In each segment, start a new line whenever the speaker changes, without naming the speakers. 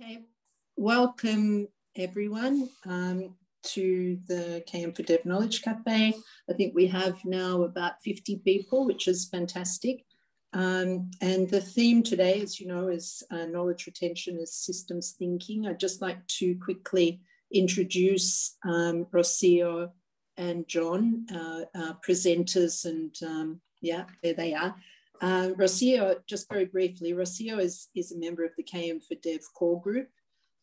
Okay, welcome everyone to the km4dev Knowledge Cafe. I think we have now about 50 people, which is fantastic. And the theme today, as you know, is knowledge retention as systems thinking. I'd just like to quickly introduce Rocio and John, our presenters, and yeah, there they are. Rocio, just very briefly, Rocio is a member of the km4dev core group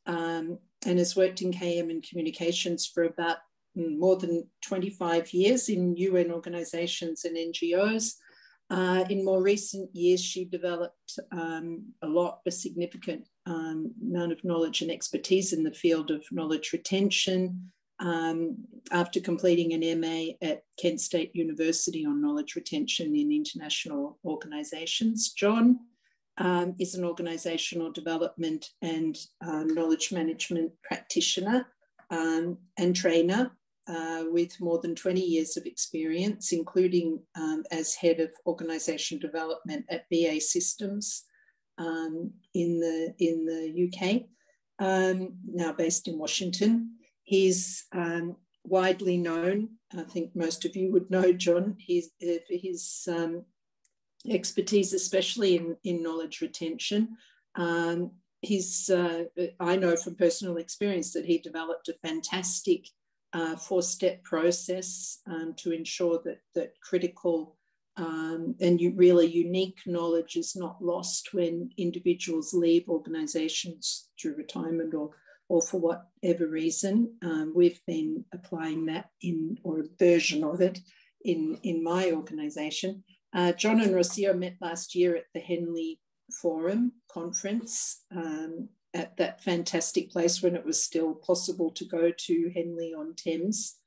and has worked in KM and communications for about more than 25 years in UN organizations and NGOs. In more recent years, she developed a significant amount of knowledge and expertise in the field of knowledge retention, after completing an MA at Kent State University on knowledge retention in international organisations. John is an organisational development and knowledge management practitioner and trainer with more than 20 years of experience, including as head of organisation development at BA Systems in the UK, now based in Washington. He's widely known, I think most of you would know John, his expertise, especially in knowledge retention. I know from personal experience that he developed a fantastic 4-step process to ensure that critical and really unique knowledge is not lost when individuals leave organisations through retirement or for whatever reason. We've been applying that or a version of it in my organisation. John and Rocio met last year at the Henley Forum conference at that fantastic place when it was still possible to go to Henley-on-Thames,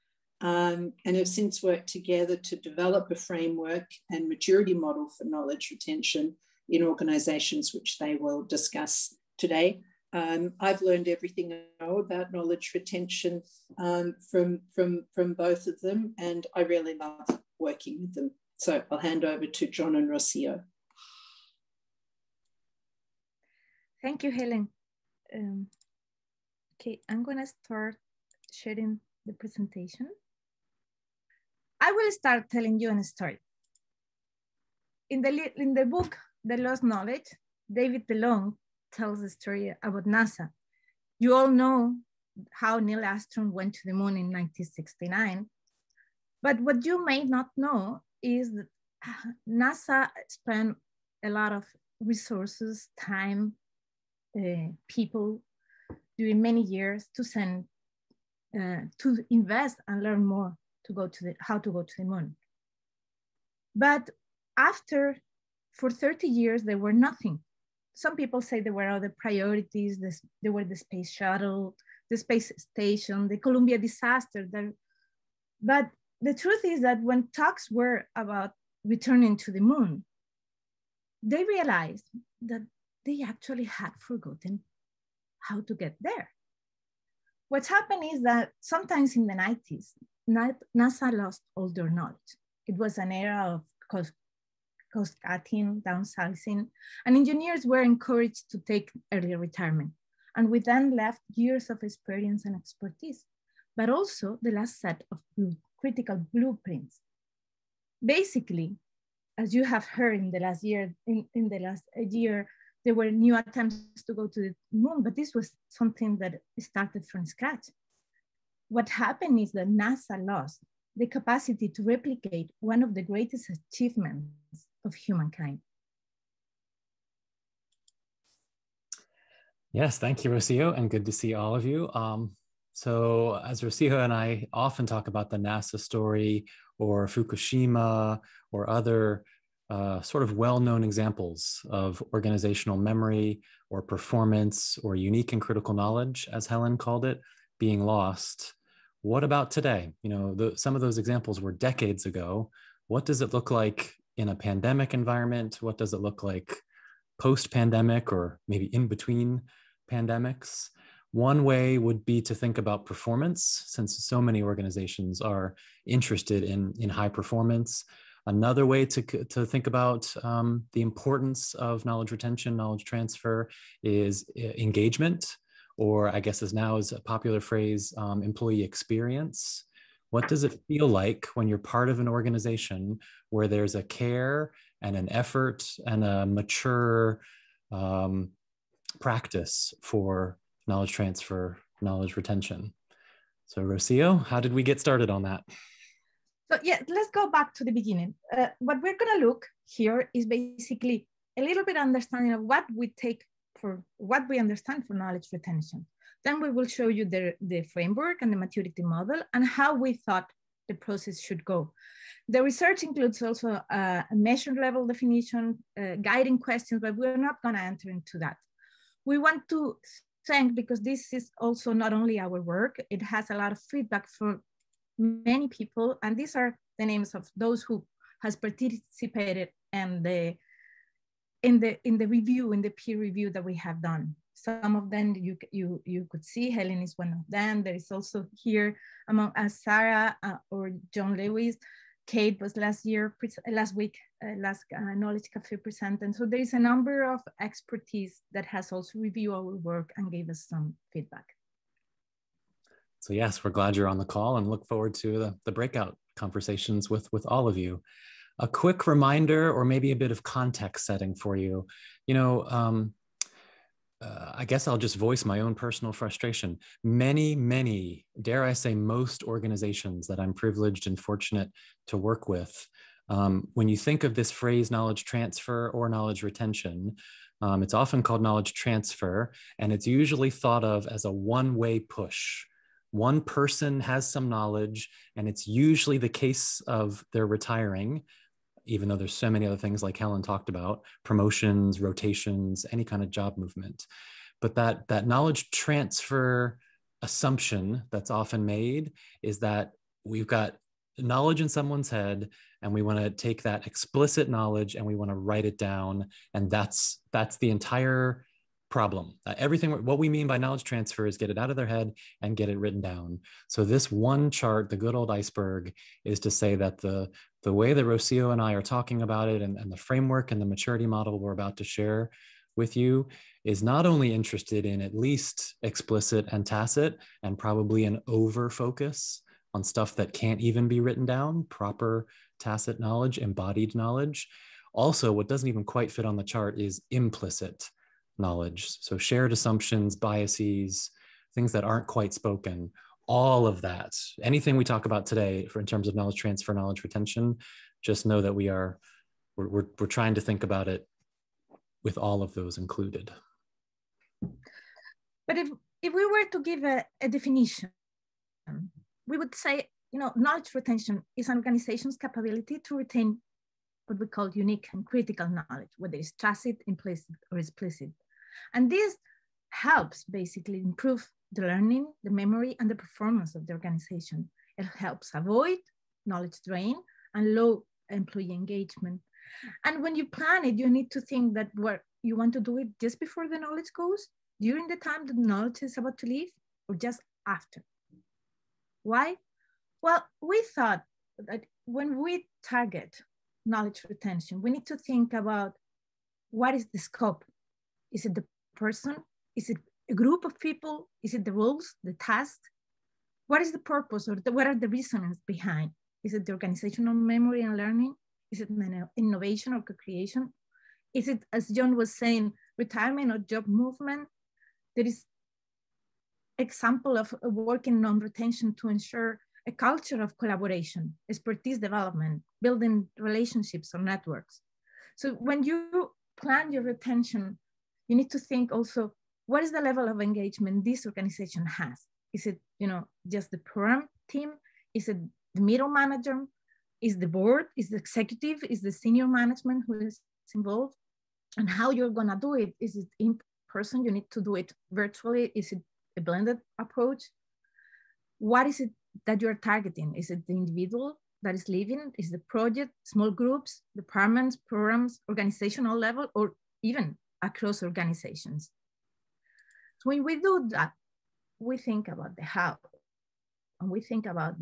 and have since worked together to develop a framework and maturity model for knowledge retention in organisations, which they will discuss today. I've learned everything I know about knowledge retention from both of them, and I really love working with them. So I'll hand over to John and Rocio.
Thank you, Helen. Okay, I'm gonna start sharing the presentation. I will start telling you a story. In the book, The Lost Knowledge, David DeLong tells the story about NASA. You all know how Neil Armstrong went to the moon in 1969. But what you may not know is that NASA spent a lot of resources, time, people during many years to send, to invest and learn more to go to how to go to the moon. But for 30 years, there were nothing. Some people say there were other priorities. There were the space shuttle, the space station, the Columbia disaster. But the truth is that when talks were about returning to the moon, they realized that they actually had forgotten how to get there. What's happened is that sometimes in the 90s, NASA lost all their knowledge. It was an era of cost-cutting, downsizing, and engineers were encouraged to take early retirement. And we then left years of experience and expertise, but also the last set of critical blueprints. Basically, as you have heard in the last year, there were new attempts to go to the moon, but this was something that started from scratch. What happened is that NASA lost the capacity to replicate one of the greatest achievements of humankind.
Yes, thank you, Rocio, and good to see all of you. So as Rocio and I often talk about the NASA story or Fukushima or other sort of well-known examples of organizational memory or performance or unique and critical knowledge, as Helen called it, being lost. What about today? You know, some of those examples were decades ago. What does it look like in a pandemic environment? What does it look like post-pandemic or maybe in between pandemics? One way would be to think about performance, since so many organizations are interested in high performance. Another way to think about the importance of knowledge retention, knowledge transfer is engagement. or I guess is now is a popular phrase, employee experience. What does it feel like when you're part of an organization where there's a care and an effort and a mature practice for knowledge transfer, knowledge retention? So Rocio, how did we get started on that?
So yeah, let's go back to the beginning. What we're gonna look here is basically a little bit understanding of what we take for what we understand for knowledge retention. Then we will show you the framework and the maturity model and how we thought the process should go. The research includes also a measure level definition, guiding questions, but we're not gonna enter into that. We want to thank, because this is also not only our work, it has a lot of feedback from many people, and these are the names of those who has participated in the review, in the peer review that we have done. Some of them you could see. Helen is one of them. There is also here among us Sarah or John Lewis. Kate was last week, Knowledge Cafe present. And so there is a number of expertise that has also reviewed our work and gave us some feedback.
So yes, we're glad you're on the call and look forward to the breakout conversations with all of you. A quick reminder, or maybe a bit of context setting for you. You know, I guess I'll just voice my own personal frustration. Many, dare I say most organizations that I'm privileged and fortunate to work with, when you think of this phrase knowledge transfer or knowledge retention, it's often called knowledge transfer, and it's usually thought of as a one-way push. One person has some knowledge, and it's usually the case of they're retiring, even though there's so many other things like Helen talked about, promotions, rotations, any kind of job movement. But that knowledge transfer assumption that's often made is that we've got knowledge in someone's head and we want to take that explicit knowledge and we want to write it down. And that's the entire problem. Everything, what we mean by knowledge transfer is get it out of their head and get it written down. So this one chart, the good old iceberg, is to say that the way that Rocio and I are talking about it and the framework and the maturity model we're about to share with you is not only interested in at least explicit and tacit and probably an over focus on stuff that can't even be written down, proper tacit knowledge, embodied knowledge. Also, what doesn't even quite fit on the chart is implicit knowledge. So shared assumptions, biases, things that aren't quite spoken, all of that. Anything we talk about today in terms of knowledge transfer, knowledge retention, just know that we're trying to think about it with all of those included.
But if we were to give a definition, we would say, knowledge retention is an organization's capability to retain what we call unique and critical knowledge, whether it's tacit, implicit, or explicit. And this helps basically improve the learning, the memory, and the performance of the organization. It helps avoid knowledge drain and low employee engagement. And when you plan it, you need to think that you want to do it just before the knowledge goes, during the time the knowledge is about to leave, or just after. Why? Well, we thought that when we target knowledge retention, we need to think about what is the scope. Is it the person? Is it a group of people? Is it the roles, the tasks? What is the purpose, or what are the reasons behind? Is it the organizational memory and learning? Is it innovation or co-creation? Is it, as John was saying, retirement or job movement? There is example of working on retention to ensure a culture of collaboration, expertise development, building relationships or networks. So when you plan your retention, you need to think also, what is the level of engagement this organization has? Is it, just the program team? Is it the middle manager? Is the board? Is the executive? Is the senior management who is involved? And how you're gonna do it? Is it in person? You need to do it virtually? Is it a blended approach? What is it that you're targeting? Is it the individual that is leaving? Is the project, small groups, departments, programs, organizational level, or even across organizations? So when we do that, we think about the how. And we think about,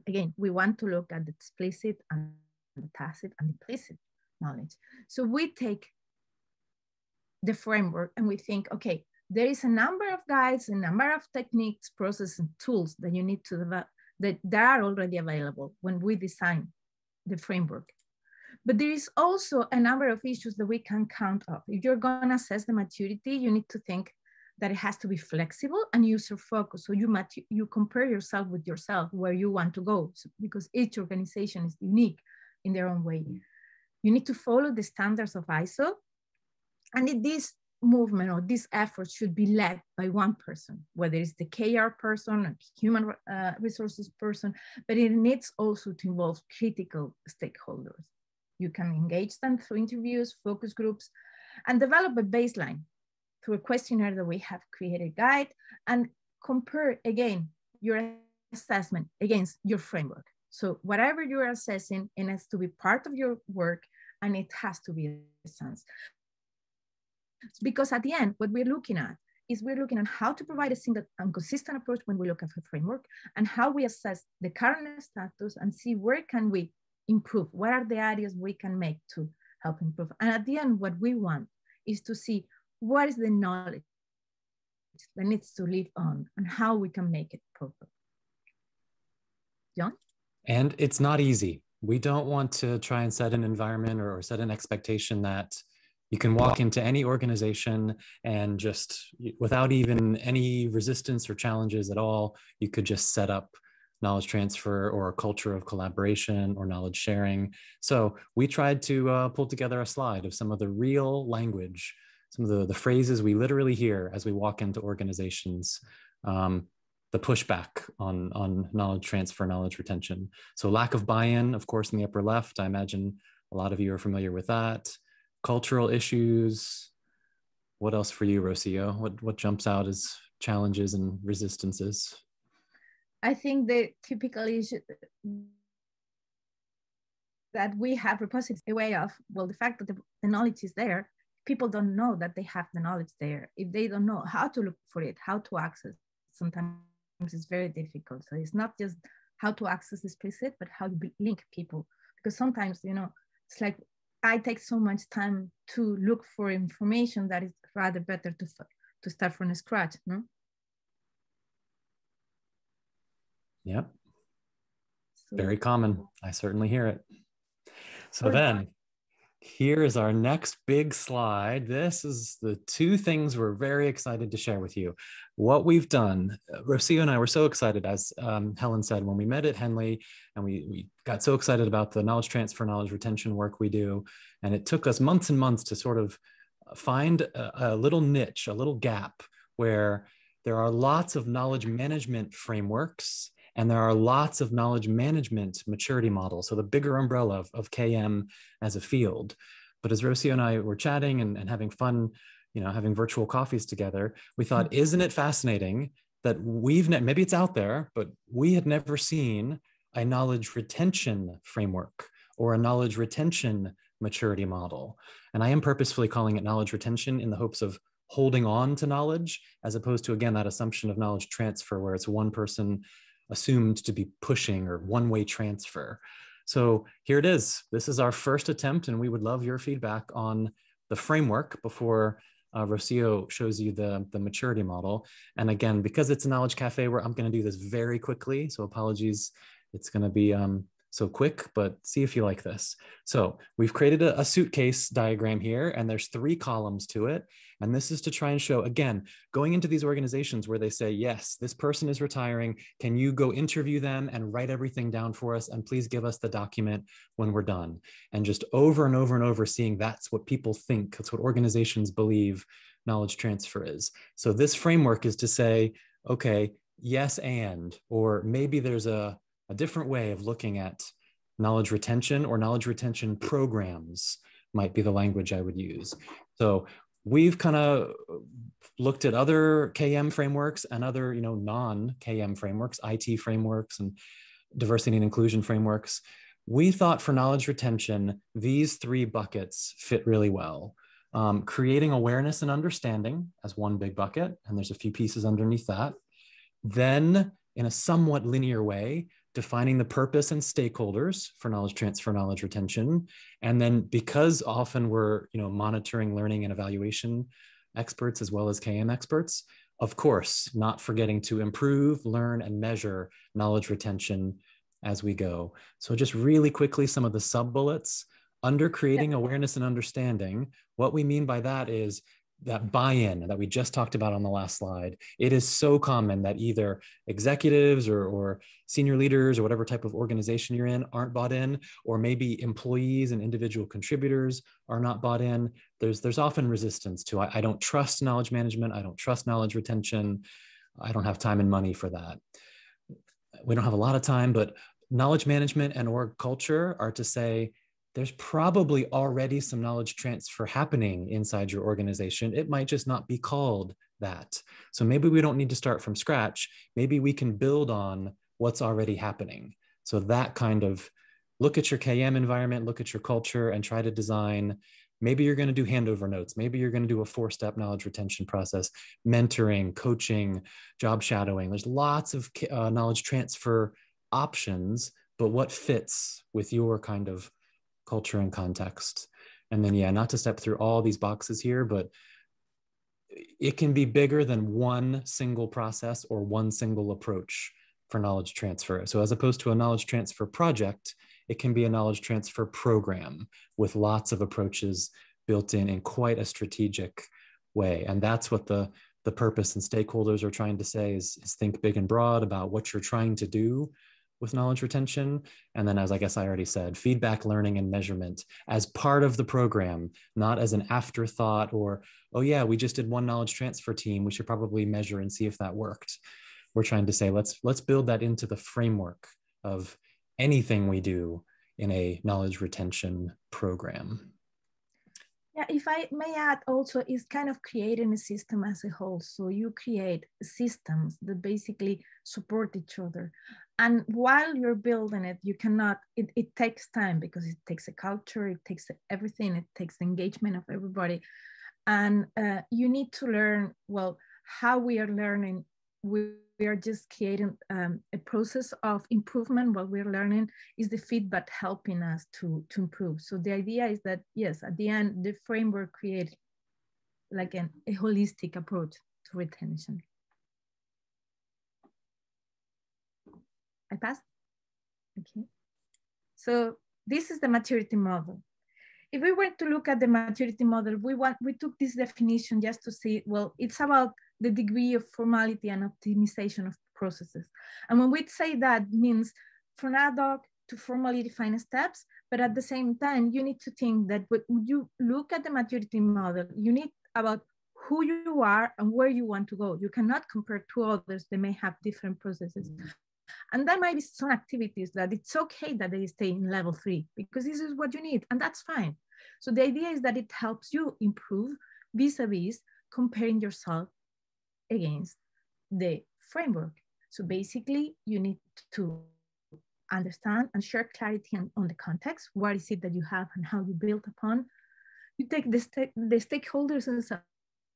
again, we want to look at the explicit and the tacit and implicit knowledge. So we take the framework and we think, okay, There is a number of guides, a number of techniques, processes, and tools that you need to develop that are already available when we design the framework. But there is also a number of issues that we can count on. If you're going to assess the maturity, you need to think that it has to be flexible and user-focused. So you compare yourself with yourself where you want to go, because each organization is unique in their own way. You need to follow the standards of ISO. And this movement or this effort should be led by one person, whether it's the KR person, a human resources person, but it needs also to involve critical stakeholders. You can engage them through interviews, focus groups, and develop a baseline through a questionnaire that we have created guide, and compare again your assessment against your framework. So whatever you're assessing, it has to be part of your work, and it has to be a sense. Because at the end, what we're looking at is we're looking at how to provide a single and consistent approach when we look at the framework, and how we assess the current status and see where can we improve, what are the areas we can make to help improve. And at the end, what we want is to see what is the knowledge that needs to live on and how we can make it proper. John?
And it's not easy. We don't want to try and set an environment or set an expectation that you can walk into any organization and just, without even any resistance or challenges at all, you could just set up knowledge transfer or a culture of collaboration or knowledge sharing. So we tried to pull together a slide of some of the real language, some of the phrases we literally hear as we walk into organizations, the pushback on knowledge transfer, knowledge retention. So lack of buy-in, of course, in the upper left, I imagine a lot of you are familiar with that. Cultural issues. What else for you, Rocio? What jumps out as challenges and resistances?
I think the typical issue that we have repositories a way of, well, the fact that the knowledge is there, people don't know that they have the knowledge there. If they don't know how to look for it, how to access, sometimes it's very difficult. So it's not just how to access explicit, but how to link people. Because sometimes, you know, it's like, I take so much time to look for information that it's rather better to start from scratch, no?
Yep.
So,
very common. I certainly hear it. So then, here is our next big slide. This is the two things we're very excited to share with you. What we've done, Rocio and I were so excited, as Helen said, when we met at Henley, and we got so excited about the knowledge transfer, knowledge retention work we do. And it took us months and months to sort of find a little niche, a little gap where there are lots of knowledge management frameworks and there are lots of knowledge management maturity models. So the bigger umbrella of KM as a field. But as Rocio and I were chatting and having fun, you know, having virtual coffees together, we thought, isn't it fascinating that maybe it's out there, but we had never seen a knowledge retention framework or a knowledge retention maturity model. And I am purposefully calling it knowledge retention in the hopes of holding on to knowledge, as opposed to, again, that assumption of knowledge transfer where it's one person assumed to be pushing or one-way transfer. So here it is. This is our first attempt, and we would love your feedback on the framework before Rocio shows you the maturity model. And again, because it's a knowledge cafe, I'm going to do this very quickly. So apologies, it's going to be so quick, but see if you like this. So we've created a suitcase diagram here, and there's 3 columns to it. And this is to try and show, again, going into these organizations where they say, yes, this person is retiring. Can you go interview them and write everything down for us? And please give us the document when we're done. And just over and over and over seeing that's what people think, that's what organizations believe knowledge transfer is. So this framework is to say, okay, yes, or maybe there's a different way of looking at knowledge retention, or knowledge retention programs might be the language I would use. So we've kind of looked at other KM frameworks and other, non-KM frameworks, IT frameworks and diversity and inclusion frameworks. We thought for knowledge retention, these 3 buckets fit really well. Creating awareness and understanding as one big bucket, and there's a few pieces underneath that. Then, in a somewhat linear way, defining the purpose and stakeholders for knowledge transfer, knowledge retention. And then, because often we're monitoring learning and evaluation experts as well as KM experts. Of course, not forgetting to improve, learn, and measure knowledge retention as we go. So just really quickly, some of the sub-bullets. Under creating awareness and understanding, what we mean by that is that buy-in that we just talked about on the last slide. It is so common that either executives or senior leaders or whatever type of organization you're in aren't bought in, or maybe employees and individual contributors are not bought in. There's often resistance to, I don't trust knowledge management, I don't trust knowledge retention, I don't have time and money for that. We don't have a lot of time, but knowledge management and org culture are to say, there's probably already some knowledge transfer happening inside your organization. It might just not be called that. So maybe we don't need to start from scratch. Maybe we can build on what's already happening. So that kind of look at your KM environment, look at your culture, and try to design. Maybe you're going to do handover notes. Maybe you're going to do a 4-step knowledge retention process, mentoring, coaching, job shadowing. There's lots of knowledge transfer options, but what fits with your kind of culture and context. And then, yeah, not to step through all these boxes here, but it can be bigger than one single process or one single approach for knowledge transfer. So as opposed to a knowledge transfer project, it can be a knowledge transfer program with lots of approaches built in quite a strategic way. And that's what the purpose and stakeholders are trying to say is think big and broad about what you're trying to do with knowledge retention. And then, as I guess I already said, feedback, learning, and measurement as part of the program, not as an afterthought or, oh yeah, we just did one knowledge transfer team, we should probably measure and see if that worked. We're trying to say, let's build that into the framework of anything we do in a knowledge retention program.
Yeah, if I may add also, is kind of creating a system as a whole. So you create systems that basically support each other. And while you're building it, you cannot, it takes time because it takes a culture, it takes everything, it takes the engagement of everybody. And you need to learn, well, how we are learning. We are just creating a process of improvement. What we're learning is the feedback helping us to improve. So the idea is that, yes, at the end, the framework creates like a holistic approach to retention. I passed? Okay. So this is the maturity model. If we were to look at the maturity model, we took this definition just to see, well, it's about the degree of formality and optimization of processes. And when we say that, means from ad hoc to formally defined steps, but at the same time, you need to think that when you look at the maturity model, you need about who you are and where you want to go. You cannot compare to others. They may have different processes. And there might be some activities that it's okay that they stay in level 3 because this is what you need, and that's fine. So the idea is that it helps you improve vis-a-vis comparing yourself against the framework. So basically, you need to understand and share clarity on the context. What is it that you have and how you build upon? You take the stakeholders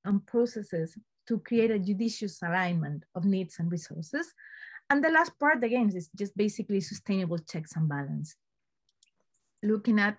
and processes to create a judicious alignment of needs and resources. And the last part, again, is just basically sustainable checks and balance. Looking at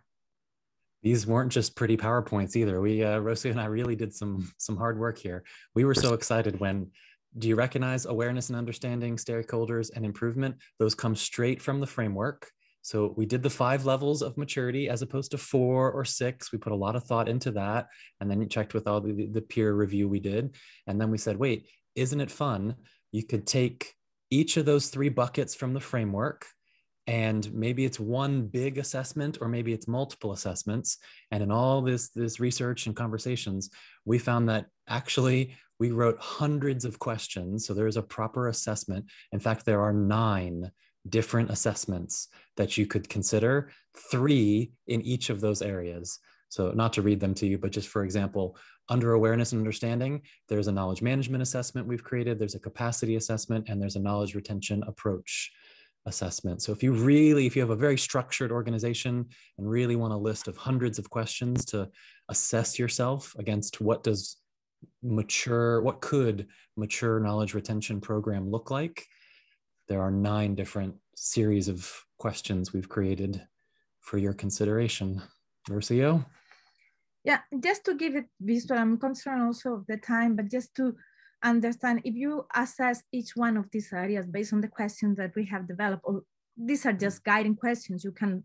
these weren't just pretty PowerPoints either. We, Rocio and I really did some hard work here. We were so excited when, do you recognize awareness and understanding, stakeholders, and improvement? Those come straight from the framework. So we did the 5 levels of maturity as opposed to 4 or 6. We put a lot of thought into that. And then you checked with all the peer review we did. And then we said, wait, isn't it fun? You could take each of those 3 buckets from the framework, and maybe it's one big assessment or maybe it's multiple assessments. And in all this research and conversations, we found that actually we wrote hundreds of questions. So there's a proper assessment. In fact, there are 9 different assessments that you could consider, 3 in each of those areas. So not to read them to you, but just for example, under awareness and understanding, there's a knowledge management assessment we've created, there's a capacity assessment, and there's a knowledge retention approach assessment. So if you have a very structured organization and really want a list of hundreds of questions to assess yourself against what could mature knowledge retention program look like, there are 9 different series of questions we've created for your consideration. Rocio?
Yeah, just to give it visual, I'm concerned also of the time, but just to understand, if you assess each one of these areas based on the questions that we have developed, or these are just guiding questions, you can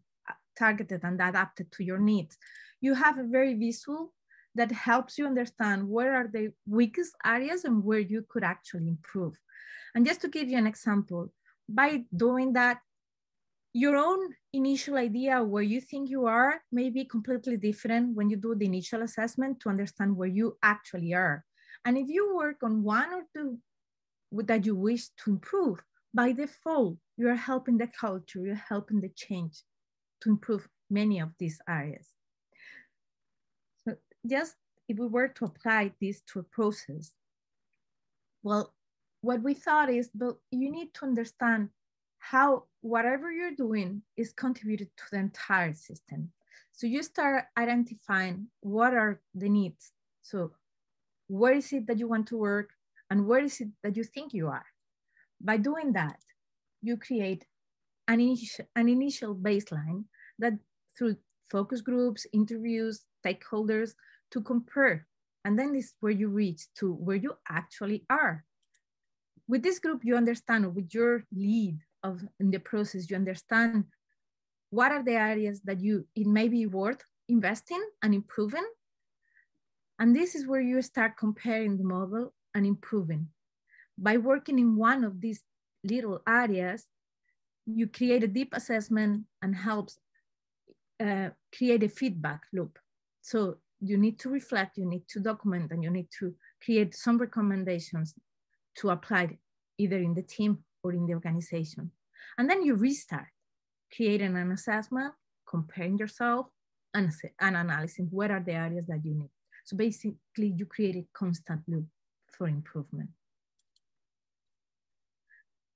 target it and adapt it to your needs. You have a very visual that helps you understand where are the weakest areas and where you could actually improve. And just to give you an example, by doing that, your own initial idea where you think you are may be completely different when you do the initial assessment to understand where you actually are. And if you work on one or two that you wish to improve, by default, you are helping the culture, you're helping the change to improve many of these areas. So just if we were to apply this to a process, well, what we thought is, but you need to understand how whatever you're doing is contributed to the entire system. So you start identifying what are the needs. So where is it that you want to work and where is it that you think you are? By doing that, you create an initial baseline that through focus groups, interviews, stakeholders to compare. And then this is where you reach to where you actually are. With this group, you understand, with your lead in the process, you understand what are the areas that it may be worth investing and improving. And this is where you start comparing the model and improving. By working in one of these little areas, you create a deep assessment and helps create a feedback loop. So you need to reflect, you need to document, and you need to create some recommendations to apply either in the team or in the organization. And then you restart, creating an assessment, comparing yourself, and analyzing what are the areas that you need. So basically, you create a constant loop for improvement.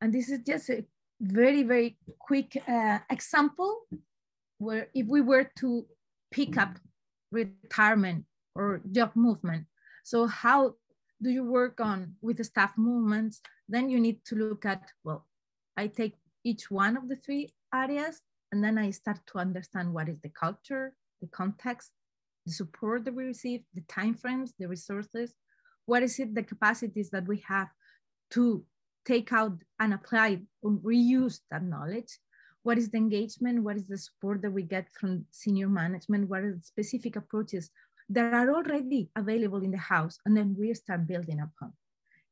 And this is just a very, very quick example where if we were to pick up retirement or job movement, so how do you work on with the staff movements? Then you need to look at, well, I take each one of the three areas, and then I start to understand what is the culture, the context, the support that we receive, the timeframes, the resources, what is it, the capacities that we have to take out and apply or reuse that knowledge, what is the engagement, what is the support that we get from senior management, what are the specific approaches that are already available in the house, and then we start building upon.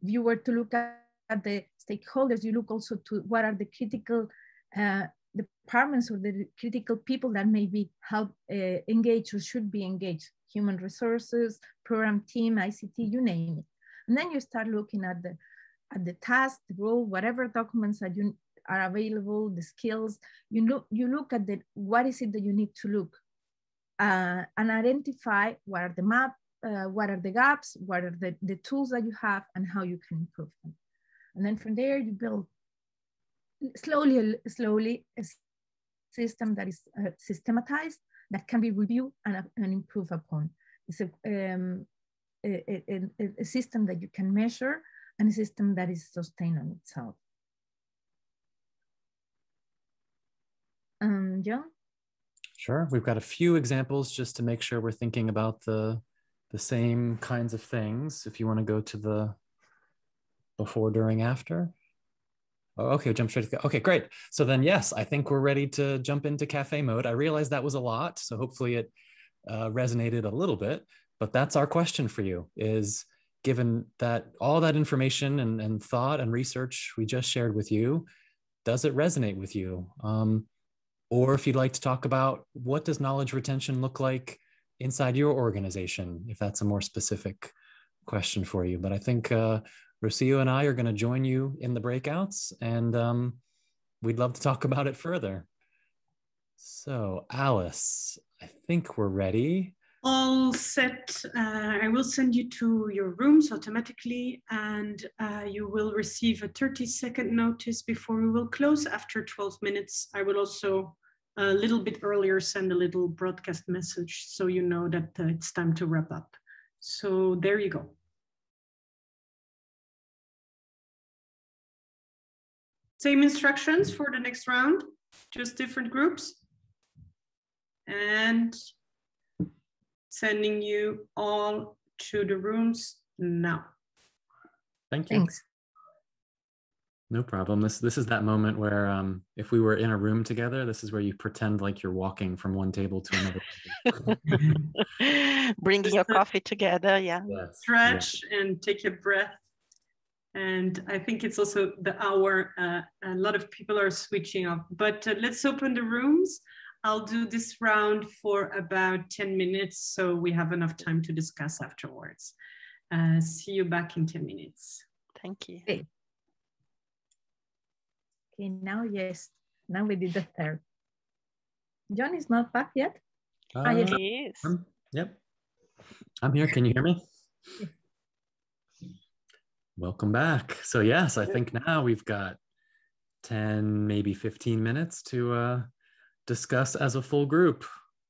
If you were to look at the stakeholders, you look also to what are the critical departments or the critical people that may be help engage or should be engaged, human resources, program team, ICT, you name it. And then you start looking at the task, the role, whatever documents that you are available, the skills, you look at what is it that you need to look and identify what are the map, what are the gaps, what are the tools that you have, and how you can improve them. And then from there, you build slowly a system that is systematized, that can be reviewed and improved upon. It's a system that you can measure and a system that is sustained on itself. John?
Sure, we've got a few examples just to make sure we're thinking about the same kinds of things. If you want to go to the before, during, after. Oh, okay, jump straight to, okay, great. So then, yes, I think we're ready to jump into cafe mode. I realized that was a lot, so hopefully it resonated a little bit, but that's our question for you is, given that all that information and thought and research we just shared with you, does it resonate with you? Or if you'd like to talk about what does knowledge retention look like inside your organization, if that's a more specific question for you. But I think Rocio and I are going to join you in the breakouts, and we'd love to talk about it further. So Alice, I think we're ready.
All set. I will send you to your rooms automatically, and you will receive a 30-second notice before we will close after 12 minutes. I will also a little bit earlier send a little broadcast message so you know that it's time to wrap up. So there you go. Same instructions for the next round, just different groups. And sending you all to the rooms now.
Thank you.
Thanks.
No problem. This is that moment where if we were in a room together, this is where you pretend like you're walking from one table to another.
Bringing your coffee together, yeah.
Yes.
Stretch and take a breath. And I think it's also the hour. A lot of people are switching off, but let's open the rooms. I'll do this round for about 10 minutes, so we have enough time to discuss afterwards. See you back in 10 minutes.
Thank you.
Okay. Okay, now, yes, now we did the third. John is not back yet? Yes.
He is.
Yep. I'm here. Can you hear me?
Yes.
Welcome back. So yes, I think now we've got 10, maybe 15 minutes to discuss as a full group.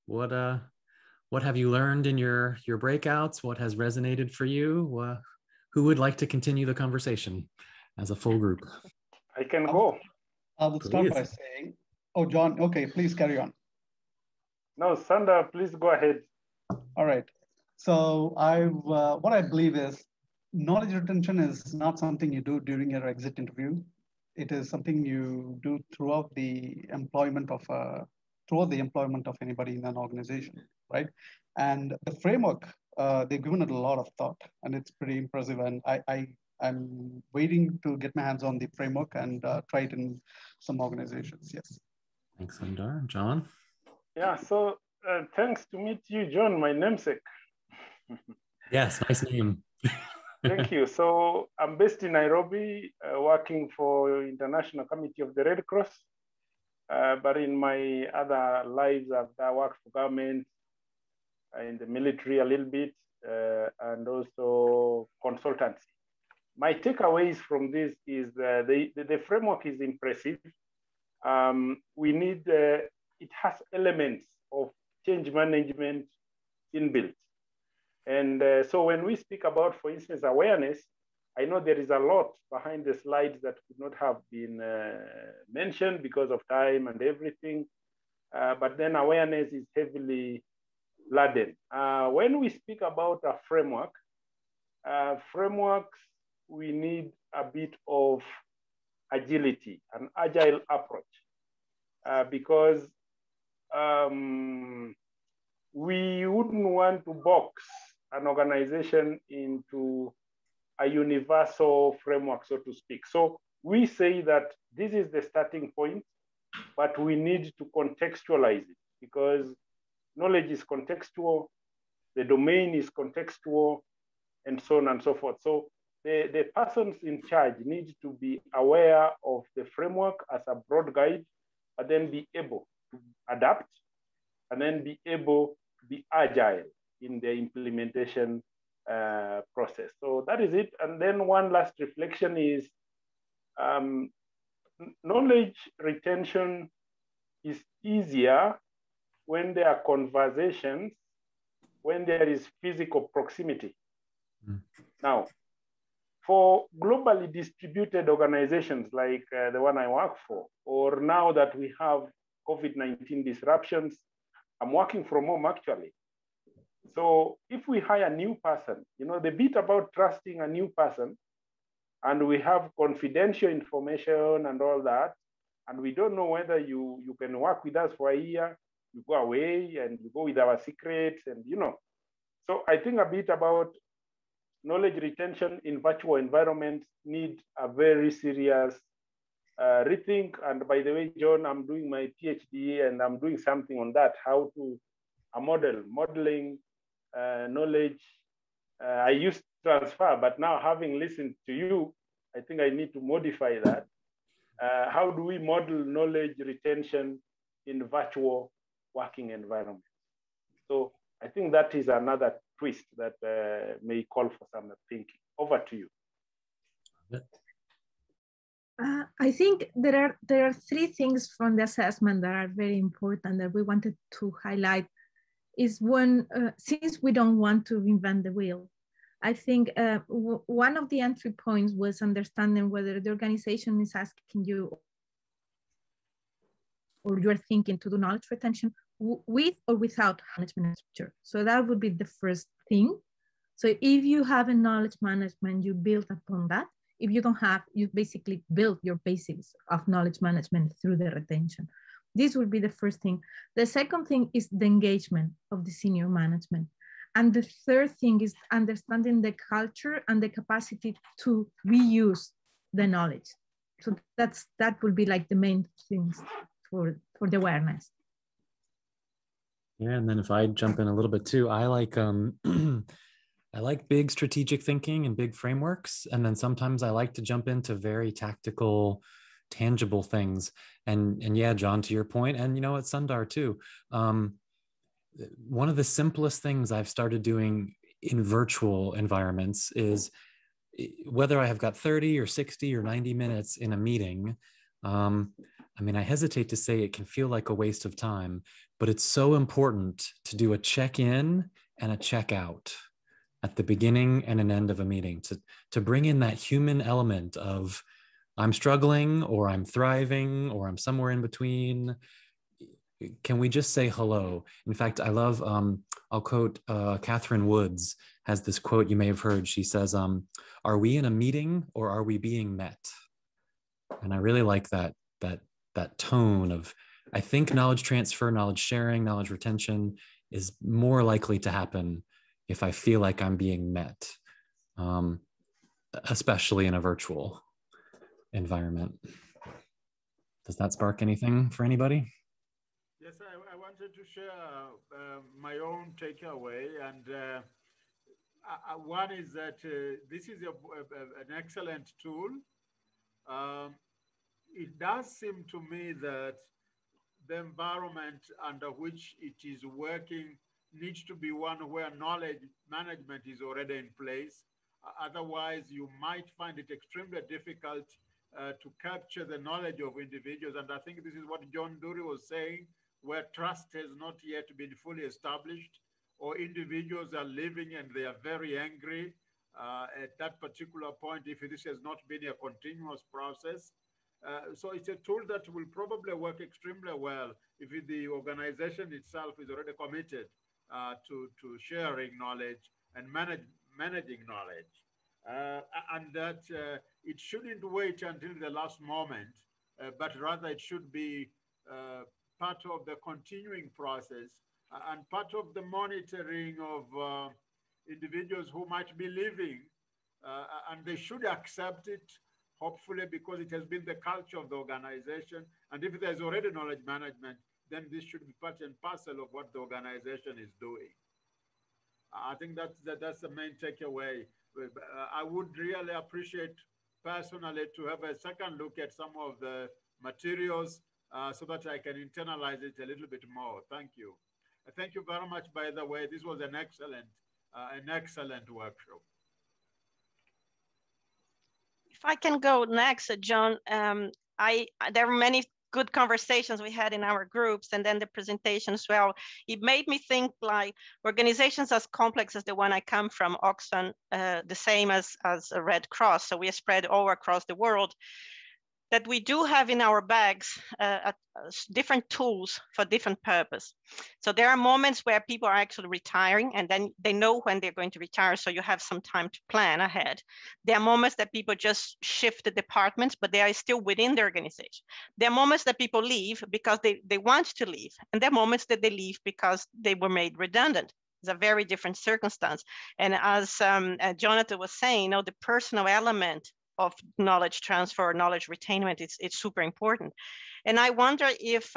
What have you learned in your breakouts? What has resonated for you? Who would like to continue the conversation as a full group?
I can go.
I will start by
Please.
saying, oh, John, okay, please carry on.
No, Sandra, please go ahead.
All right. So what I believe is knowledge retention is not something you do during your exit interview. It is something you do throughout the employment of anybody in an organization, right? And the framework, they've given it a lot of thought, and it's pretty impressive. And I'm waiting to get my hands on the framework and try it in some organizations. Yes.
Thanks, Sundar. John?
Yeah, so thanks to meet you, John, my namesake.
Yes, nice name.
Thank you. So I'm based in Nairobi, working for International Committee of the Red Cross. But in my other lives, I've worked for government, in the military a little bit, and also consultancy. My takeaways from this is the framework is impressive. We need, it has elements of change management inbuilt. And so when we speak about, for instance, awareness, I know there is a lot behind the slides that could not have been mentioned because of time and everything. But then awareness is heavily laden. When we speak about a framework, frameworks, we need a bit of agility, an agile approach, because we wouldn't want to box an organization into a universal framework, so to speak. So we say that this is the starting point, but we need to contextualize it because knowledge is contextual, the domain is contextual, and so on and so forth. So the persons in charge need to be aware of the framework as a broad guide, but then be able to adapt, and then be able to be agile in the implementation process. So that is it. And then one last reflection is knowledge retention is easier when there are conversations, when there is physical proximity. Now, for globally distributed organizations like the one I work for, or now that we have COVID-19 disruptions, I'm working from home actually. So if we hire a new person, you know, the bit about trusting a new person, and we have confidential information and all that, and we don't know whether you can work with us for a year, you go away and you go with our secrets, and you know. So I think a bit about knowledge retention in virtual environments need a very serious rethink. And by the way, John, I'm doing my PhD and I'm doing something on that, how to modeling knowledge. I used transfer, but now having listened to you, I think I need to modify that. How do we model knowledge retention in virtual working environments? So I think that is another twist that may call for some thinking. Over to you.
I think there are three things from the assessment that are very important that we wanted to highlight. Is one, since we don't want to reinvent the wheel, I think one of the entry points was understanding whether the organization is asking you or you're thinking to do knowledge retention with or without management structure. So that would be the first thing. So if you have a knowledge management, you build upon that. If you don't have, you basically build your basics of knowledge management through the retention. This would be the first thing. The second thing is the engagement of the senior management. And the third thing is understanding the culture and the capacity to reuse the knowledge. So that would be like the main things for the awareness.
Yeah, and then if I jump in a little bit too, I like I like big strategic thinking and big frameworks, and then sometimes I like to jump into very tactical, tangible things. And yeah, John, to your point, and you know what, Sundar too. One of the simplest things I've started doing in virtual environments is whether I have got 30 or 60 or 90 minutes in a meeting. I mean, I hesitate to say it can feel like a waste of time, but it's so important to do a check-in and a check-out at the beginning and an end of a meeting, to bring in that human element of I'm struggling or I'm thriving or I'm somewhere in between. Can we just say hello? In fact, I love, I'll quote Catherine Woods has this quote you may have heard. She says, are we in a meeting or are we being met? And I really like that tone of, I think knowledge transfer, knowledge sharing, knowledge retention is more likely to happen if I feel like I'm being met, especially in a virtual environment. Does that spark anything for anybody?
Yes, I wanted to share my own takeaway, and one is that this is an excellent tool. It does seem to me that the environment under which it is working needs to be one where knowledge management is already in place. Otherwise, you might find it extremely difficult to capture the knowledge of individuals. And I think this is what John Dury was saying, where trust has not yet been fully established, or individuals are living and they are very angry at that particular point if this has not been a continuous process. So it's a tool that will probably work extremely well if the organization itself is already committed to sharing knowledge and managing knowledge. And that it shouldn't wait until the last moment, but rather it should be part of the continuing process and part of the monitoring of individuals who might be leaving, and they should accept it, hopefully, because it has been the culture of the organization. And if there's already knowledge management, then this should be part and parcel of what the organization is doing. I think that's the main takeaway. I would really appreciate personally to have a second look at some of the materials so that I can internalize it a little bit more. Thank you. Thank you very much, by the way. This was an excellent workshop.
If I can go next, John, there were many good conversations we had in our groups, and then the presentation as well. It made me think like organizations as complex as the one I come from, Oxfam, the same as a Red Cross. So we are spread all across the world, that we do have in our bags different tools for different purpose. So there are moments where people are actually retiring, and then they know when they're going to retire, so you have some time to plan ahead. There are moments that people just shift the departments, but they are still within the organization. There are moments that people leave because they want to leave, and there are moments that they leave because they were made redundant. It's a very different circumstance. And as Jonathan was saying, the personal element of knowledge transfer, knowledge retainment, it's super important. And I wonder if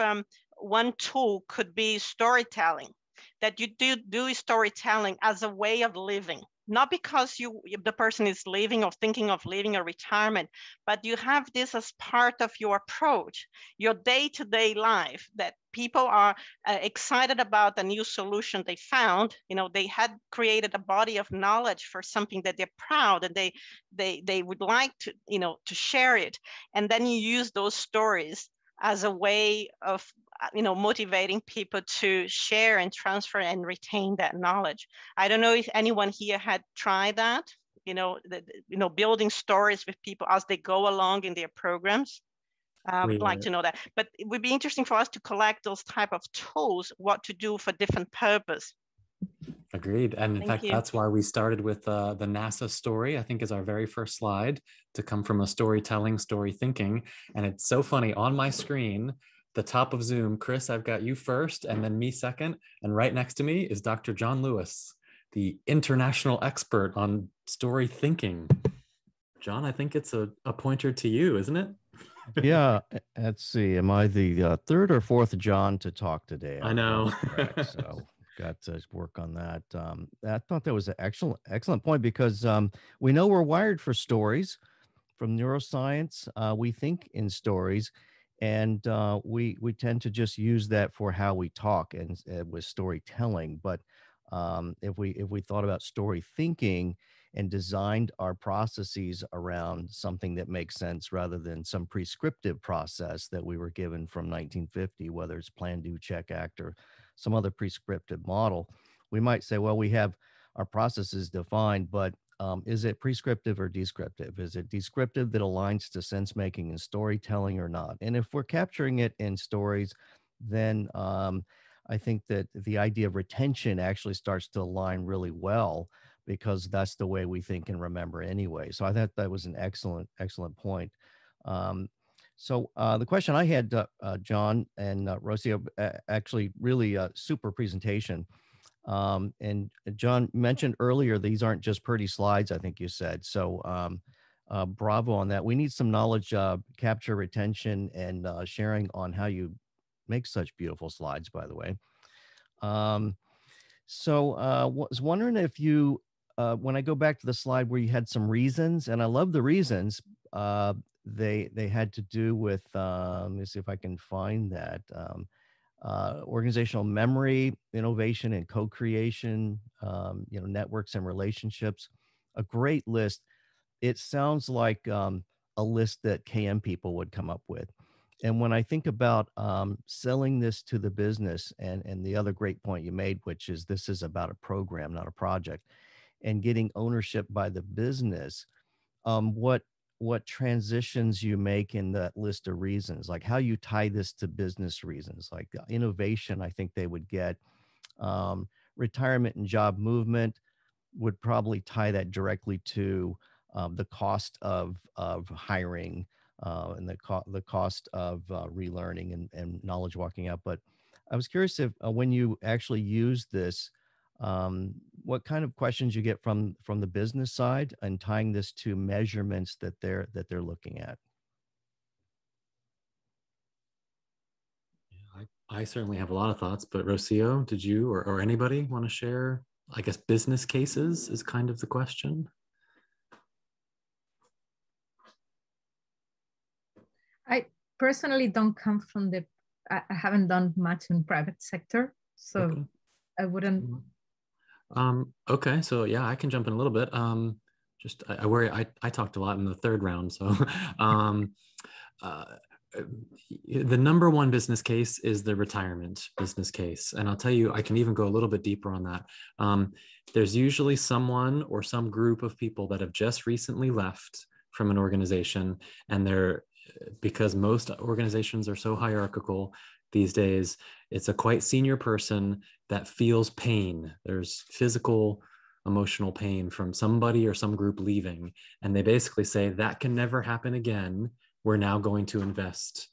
one tool could be storytelling, that you do storytelling as a way of living, not because the person is leaving or thinking of leaving or retirement, but you have this as part of your approach, your day-to-day life, that people are excited about a new solution they found. They had created a body of knowledge for something that they're proud, and they would like to, to share it. And then you use those stories as a way of, motivating people to share and transfer and retain that knowledge. I don't know if anyone here had tried that, building stories with people as they go along in their programs. like to know that. But it would be interesting for us to collect those type of tools, what to do for different purpose.
Agreed. And in fact,
you.
that's why we started with the NASA story, I think is our very first slide, to come from a storytelling, story thinking. And it's so funny, on my screen, the top of Zoom, Chris, I've got you first and then me second. And right next to me is Dr. John Lewis, the international expert on story thinking. John, I think it's a pointer to you, isn't it?
Yeah, let's see. Am I the third or fourth John to talk today?
I know.
Correct. So got to work on that. I thought that was an excellent point, because we know we're wired for stories. From neuroscience, we think in stories, and we tend to just use that for how we talk and with storytelling. But if we thought about story thinking and designed our processes around something that makes sense rather than some prescriptive process that we were given from 1950, whether it's plan, do, check, act, or some other prescriptive model, we might say, well, we have our processes defined, but is it prescriptive or descriptive? Is it descriptive that aligns to sense making and storytelling or not? And if we're capturing it in stories, then I think that the idea of retention actually starts to align really well, because that's the way we think and remember anyway. So I thought that was an excellent point. So the question I had, John and Rocio, actually really super presentation. And John mentioned earlier, these aren't just pretty slides, I think you said. So bravo on that. We need some knowledge capture, retention, and sharing on how you make such beautiful slides, by the way. Was wondering if you, when I go back to the slide where you had some reasons, and I love the reasons, they had to do with, let me see if I can find that, organizational memory, innovation and co-creation, networks and relationships, a great list. It sounds like a list that KM people would come up with. And when I think about selling this to the business, and the other great point you made, which is this is about a program, not a project, and getting ownership by the business, what transitions you make in that list of reasons, like how you tie this to business reasons, like innovation, I think they would get. Retirement and job movement would probably tie that directly to the cost of hiring, and the cost of relearning and knowledge walking out. But I was curious if when you actually use this, what kind of questions you get from the business side, and tying this to measurements that they're looking at.
I certainly have a lot of thoughts, but Rocio, did you or anybody want to share? I guess business cases is kind of the question.
I personally don't come from I haven't done much in private sector, so okay. I wouldn't.
Okay, so yeah, I can jump in a little bit. I worry, I talked a lot in the third round, so the number one business case is the retirement business case. And I'll tell you, I can even go a little bit deeper on that. There's usually someone or some group of people that have just recently left from an organization, and because most organizations are so hierarchical these days, it's a quite senior person that feels pain. There's physical, emotional pain from somebody or some group leaving. And they basically say, that can never happen again. We're now going to invest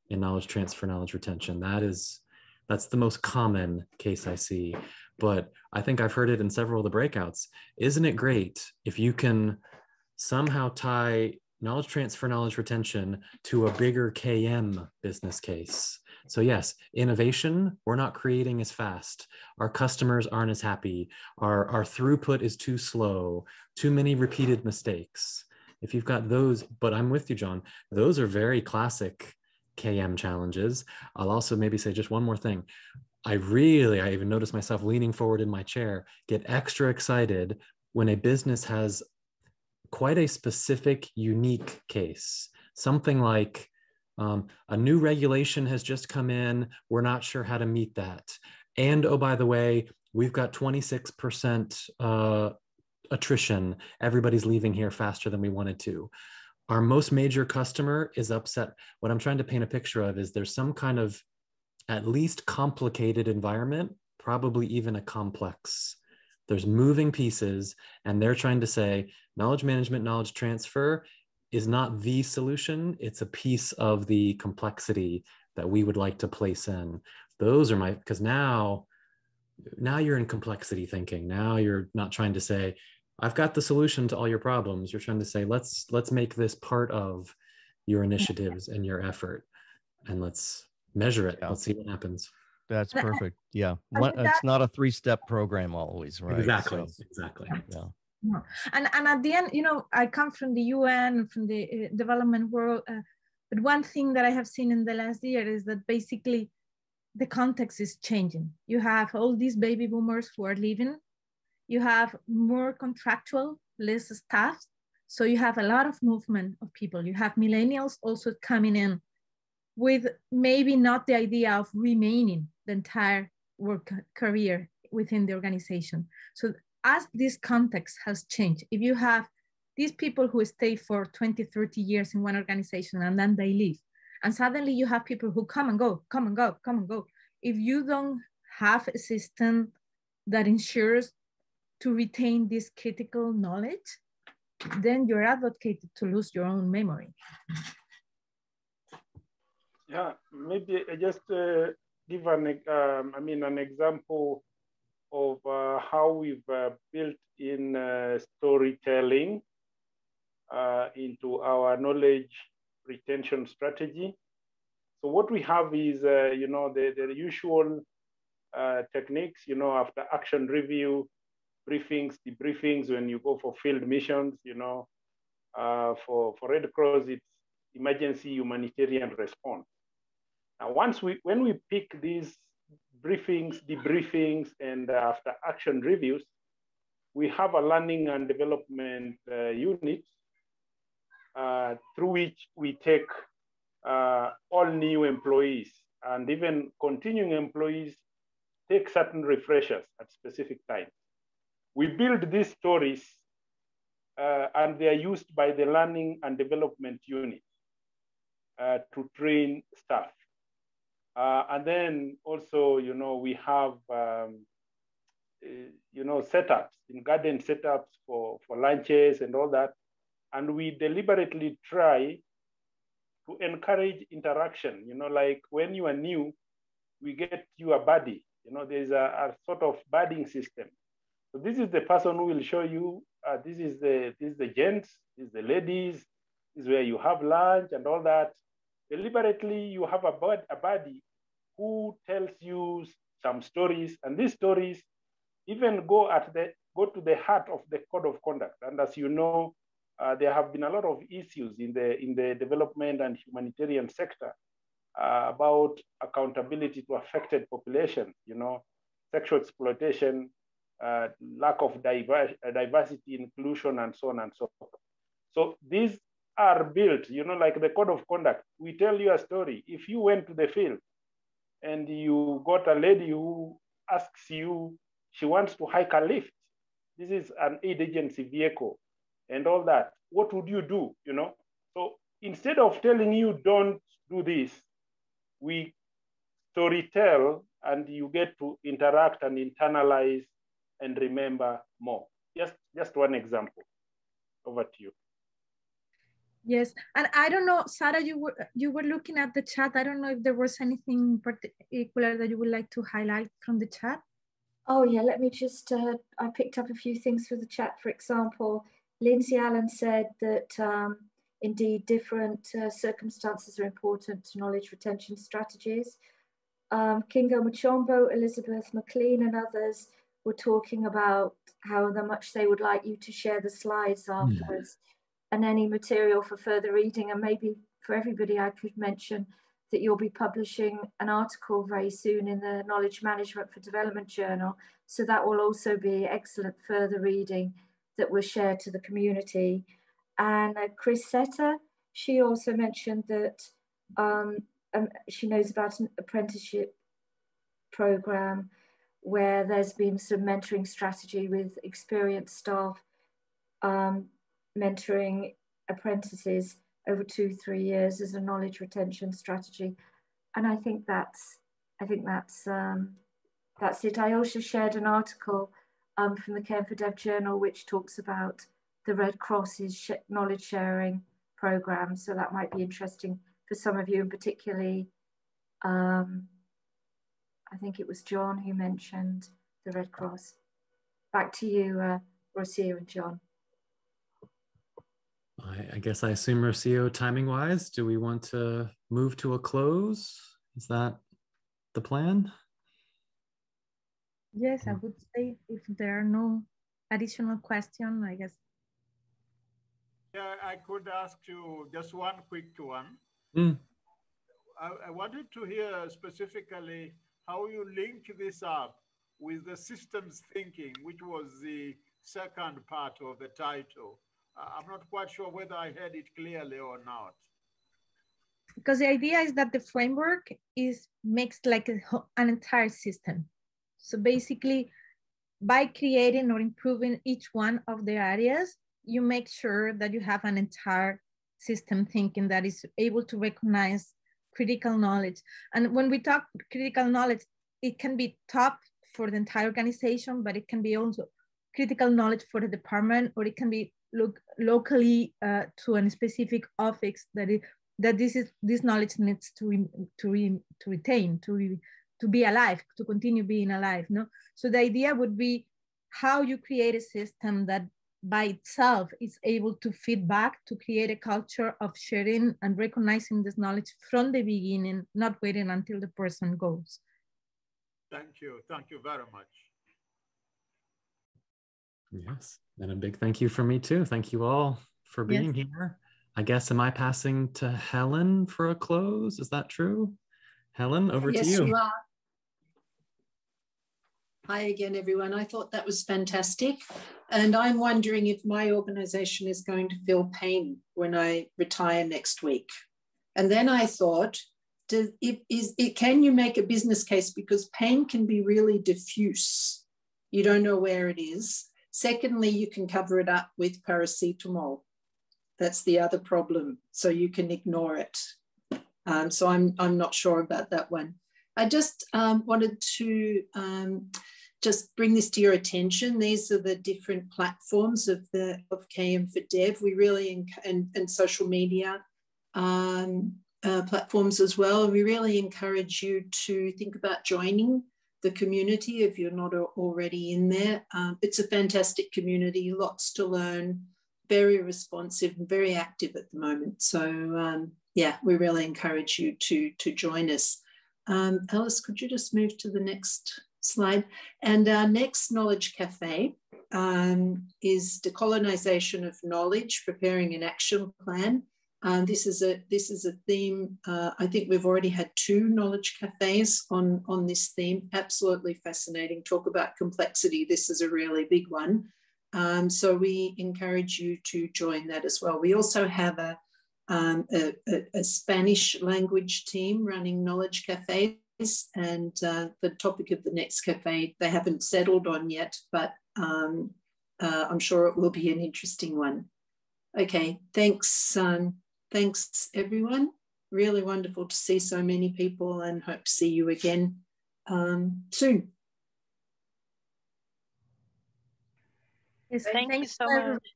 in knowledge transfer, knowledge retention. That's the most common case I see. But I think I've heard it in several of the breakouts. Isn't it great if you can somehow tie knowledge transfer, knowledge retention to a bigger KM business case? So yes, innovation, we're not creating as fast. Our customers aren't as happy. Our throughput is too slow, too many repeated mistakes. If you've got those, but I'm with you, John, those are very classic KM challenges. I'll also maybe say just one more thing. I even notice myself leaning forward in my chair, get extra excited when a business has quite a specific, unique case. Something like a new regulation has just come in. We're not sure how to meet that. And oh, by the way, we've got 26% attrition. Everybody's leaving here faster than we wanted to. our most major customer is upset. What I'm trying to paint a picture of is there's some kind of at least complicated environment, probably even a complex. There's moving pieces, and they're trying to say knowledge management, knowledge transfer is not the solution. It's a piece of the complexity that we would like to place in. Those are my, because now you're in complexity thinking. Now you're not trying to say, I've got the solution to all your problems. You're trying to say, let's make this part of your initiatives and your effort, and let's measure it. Yeah. Let's see what happens.
That's perfect. Yeah. It's not a 3-step program always, right?
Exactly.
So,
exactly.
Yeah.
And at the end, you know, I come from the UN, from the development world, but one thing that I have seen in the last year is that basically the context is changing. You have all these baby boomers who are leaving. You have more contractual, less staff. So you have a lot of movement of people. You have millennials also coming in with maybe not the idea of remaining the entire work career within the organization. So as this context has changed, if you have these people who stay for 20, 30 years in one organization and then they leave, and suddenly you have people who come and go, come and go, come and go. If you don't have a system that ensures to retain this critical knowledge, then you're advocated to lose your own memory.
Yeah, maybe I just give an example of how we've built in storytelling into our knowledge retention strategy. So what we have is, the usual techniques, after action review, briefings, debriefings, when you go for field missions, for Red Cross, it's emergency humanitarian response. Now, when we pick these briefings, debriefings, and after action reviews, we have a learning and development unit through which we take all new employees and even continuing employees take certain refreshers at specific times. We build these stories and they are used by the learning and development unit to train staff. And then also, we have, setups, in garden setups for lunches and all that. And we deliberately try to encourage interaction, like when you are new, we get you a buddy, there's a sort of budding system. So this is the person who will show you, this is the gents, this is the ladies, this is where you have lunch and all that. Deliberately, you have a buddy who tells you some stories, and these stories even go to the heart of the code of conduct. And as you know, there have been a lot of issues in the development and humanitarian sector about accountability to affected populations, sexual exploitation, lack of diversity, inclusion, and so on and so forth. So these are built, like the code of conduct. We tell you a story. If you went to the field and you got a lady who asks you, she wants to hike a lift. This is an aid agency vehicle and all that. What would you do, So instead of telling you don't do this, we storytell and you get to interact and internalize and remember more. Just one example. Over to you.
Yes, and I don't know, Sarah, you were looking at the chat. I don't know if there was anything particular that you would like to highlight from the chat.
Oh yeah, let me just, I picked up a few things for the chat. For example, Lindsay Allen said that indeed different circumstances are important to knowledge retention strategies. Kingo Machombo, Elizabeth McLean and others were talking about how much they would like you to share the slides afterwards and any material for further reading. And maybe for everybody, I could mention that you'll be publishing an article very soon in the Knowledge Management for Development Journal. So that will also be excellent further reading that was shared to the community. And Chris Setter, she also mentioned that she knows about an apprenticeship program where there's been some mentoring strategy with experienced staff mentoring apprentices over 2-3 years as a knowledge retention strategy. And I think that's it. I also shared an article from the km4dev journal, which talks about the Red Cross's knowledge sharing program. So that might be interesting for some of you, and particularly, I think it was John who mentioned the Red Cross. Back to you, Rocio and John.
I guess I assume, Rocio, timing wise, do we want to move to a close? Is that the plan?
Yes, I would say if there are no additional questions, I guess.
Yeah, I could ask you just one quick one. I wanted to hear specifically how you link this up with the systems thinking, which was the second part of the title. I'm not quite sure whether I heard it clearly or not.
Because the idea is that the framework is mixed like an entire system. So basically, by creating or improving each one of the areas, you make sure that you have an entire system thinking that is able to recognize critical knowledge. And when we talk critical knowledge, it can be top for the entire organization, but it can be also critical knowledge for the department, or it can be locally to a specific office that this knowledge needs to retain, to be alive, to continue being alive. No, so the idea would be how you create a system that by itself is able to feed back, to create a culture of sharing and recognizing this knowledge from the beginning, not waiting until the person goes.
Thank you very much.
Yes, and a big thank you from me too. Thank you all for being here. I guess, am I passing to Helen for a close? Is that true? Helen, over to you.
Yes, you are. Hi again, everyone. I thought that was fantastic. And I'm wondering if my organization is going to feel pain when I retire next week. And then I thought, can you make a business case? Because pain can be really diffuse. You don't know where it is. Secondly, you can cover it up with paracetamol. That's the other problem. So you can ignore it. So I'm not sure about that one. I just wanted to just bring this to your attention. These are the different platforms of km4dev. We really, and social media platforms as well. We really encourage you to think about joining the community if you're not already in there. It's a fantastic community, lots to learn, very responsive and very active at the moment. So yeah, we really encourage you to join us. Alice, could you just move to the next slide? And our next Knowledge Cafe is Decolonization of Knowledge, Preparing an Action Plan. This is a theme. I think we've already had 2 knowledge cafes on this theme. Absolutely fascinating. Talk about complexity. This is a really big one. So we encourage you to join that as well. We also have a Spanish language team running knowledge cafes, and the topic of the next cafe they haven't settled on yet, but I'm sure it will be an interesting one. Okay, thanks. Thanks, everyone. Really wonderful to see so many people, and hope to see you again soon.
Yes,
thank you so much.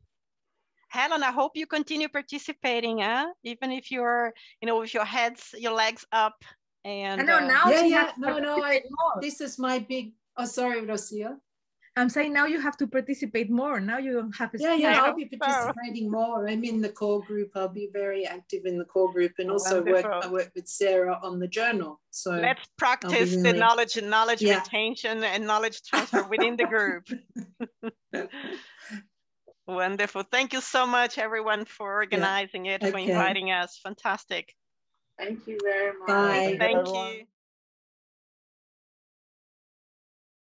Helen, I hope you continue participating, even if you're, with your legs up. And
I know now.
This is my big. Oh, sorry, Rocio.
I'm saying now you have to participate more. Now you don't have.
I'll be participating more. I'm in the core group. I'll be very active in the core group, and also I work with Sarah on the journal. So
let's practice the knowledge retention and knowledge transfer within the group. Wonderful. Thank you so much, everyone, for organizing it, for inviting us. Fantastic.
Thank you very much.
Bye. Thank you.